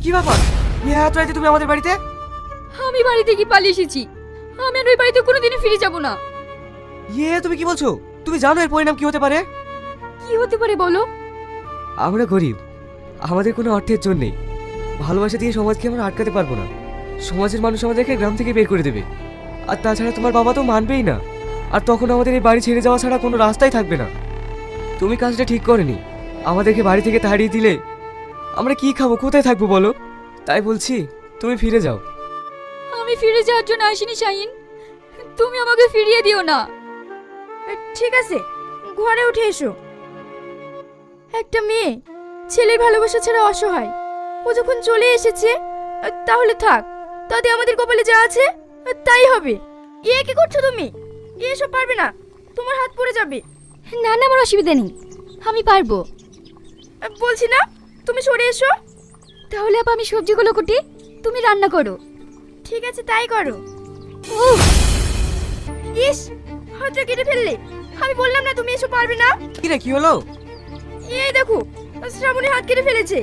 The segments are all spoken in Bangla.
কি ব্যাপার? এত রাতে তুমি আমাদের বাড়িতে? আমি বাড়ি থেকে পালিয়ে এসেছি। আমি আর ওই বাড়িতে কোনোদিনও ফিরে যাব না। তুমি কি বলছো? তুমি জানো এর পরিণাম কি হতে পারে? কি হতে পারে বলো? আমরা গরিব, আমাদের কোনো অর্থের জন্য নেই। ভালোবাসা দিয়ে সমাজকে আমরা আটকাতে পারবো না। সমাজের মানুষ আমাদেরকে গ্রাম থেকে বের করে দেবে। আর তাছাড়া তোমার বাবা তো মানবেই না। আর তখন আমাদের এই বাড়ি ছেড়ে যাওয়া ছাড়া কোনো রাস্তাই থাকবে না। তুমি কাজটা ঠিক করেনি। আমাদেরকে বাড়ি থেকে তাড়িয়ে দিলে আমরা কি খাবো, কোথায় থাকবো বলো? তাই বলছি তুমি ফিরে যাও। আমি ফিরে যাওয়ার জন্য আসিনি শাহিন, তুমি আমাকে ফিরিয়ে দিও না। ঠিক আছে, ঘরে উঠে এসো। একটা মেয়ে ছেলের ভালোবাসা ছাড়া অসহায়। ও যখন চলে এসেছে তাহলে থাক। তাতে আমাদের কপালে যা আছে তাই হবে। কি করছো তুমি? এসব পারবে না, তোমার হাত পড়ে যাবে। না না, আমার অসুবিধা নেই, আমি পারবো। বলছি না, তুমি সরে এসো। তাহলে আপা আমি সবজিগুলো কুটি, তুমি রান্না করো। ঠিক আছে, তাই করো। উফ, ইস, হাতটা কেটে ফেললে। আমি বললাম না তুমি এসব পারবে না। কি রে, কি হলো? এই দেখো, শ্রাবণী হাত কেটে ফেলেছে।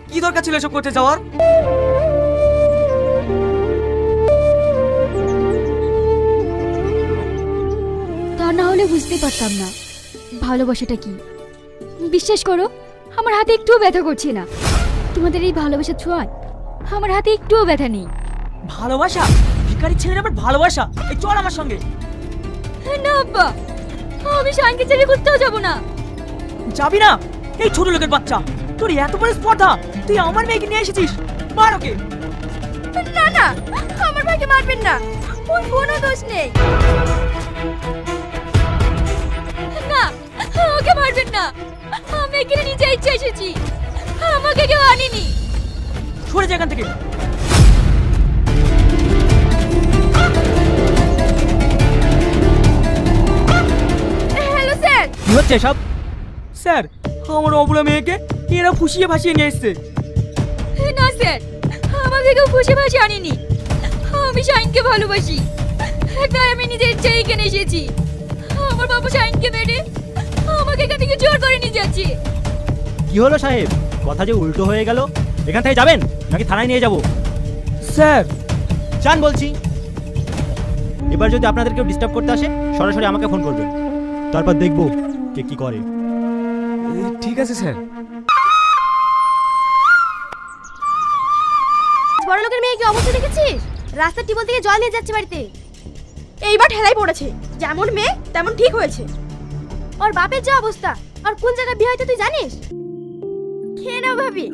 কি দরকার ছিল এসব করতে যাওয়ার? তা না হলে বুঝতেই পারতাম না ভালোবাসাটা কি। বিশ্বাস করো, আমার হাতে একটুও ব্যথা করছে না। তোমাদের এই ভালোবাসা ছোঁয়ায় আমার হাতে একটুও ব্যথা নেই। ভালোবাসা? ভিখারি ছেলের আবার ভালোবাসা? এই চল আমার সঙ্গে। না আব্বা, আমি শাইনকে ছেড়ে কোথাও যাব না। যাবি না? এই ছোট লোকের বাচ্চা, তোর এত বড় স্পর্ধা, তুই আমার মেয়েকে নিয়ে এসেছিস। মার ওকে। না না, আমার ভাইকে মারবেন না, ওর কোনো দোষ নেই। না, ওকে মারবেন না। আমি এখানে নিজে ইচ্ছে এসেছি, আমাকে কেউ আনেনি। সরে যা এখান থেকে। Hello sir. কি হচ্ছে সব? স্যার, আমার অবলা মেয়েকে এরা ফুসিয়ে ভাসিয়ে নিয়ে এসছে। না স্যার, আমাকে কেউ খুশি ভাসি আনেনি। আমি শাইনকে ভালোবাসি, তাই আমি নিজের ইচ্ছায় এখানে এসেছি। আমার বাবা শাইনকে মেরে আমাকে এখান থেকে জোর করে নিয়ে যাচ্ছে। কি হলো সাহেব, কথা যে উল্টো হয়ে গেল। এখান থেকে যাবেন নাকি থানায় নিয়ে যাব? স্যার, চান বলছি। এবার যদি আপনাদের কেউ ডিস্টার্ব করতে আসে সরাসরি আমাকে ফোন করবেন, তারপর দেখবো কে কি করে। ঠিক আছে স্যার। বড় লোকের মেয়ে কি অবস্থা দেখেছিস? রাস্তার টিবল থেকে জল নিয়ে যাচ্ছে বাড়িতে। এইবার ঠেলাই পড়েছে। যেমন মেয়ে তেমন ঠিক হয়েছে। ওর বাপের যা অবস্থা, আর কোন জায়গায় বিয়ে হয়তো তুই জানিস? খেয়ে নাও ভাবি।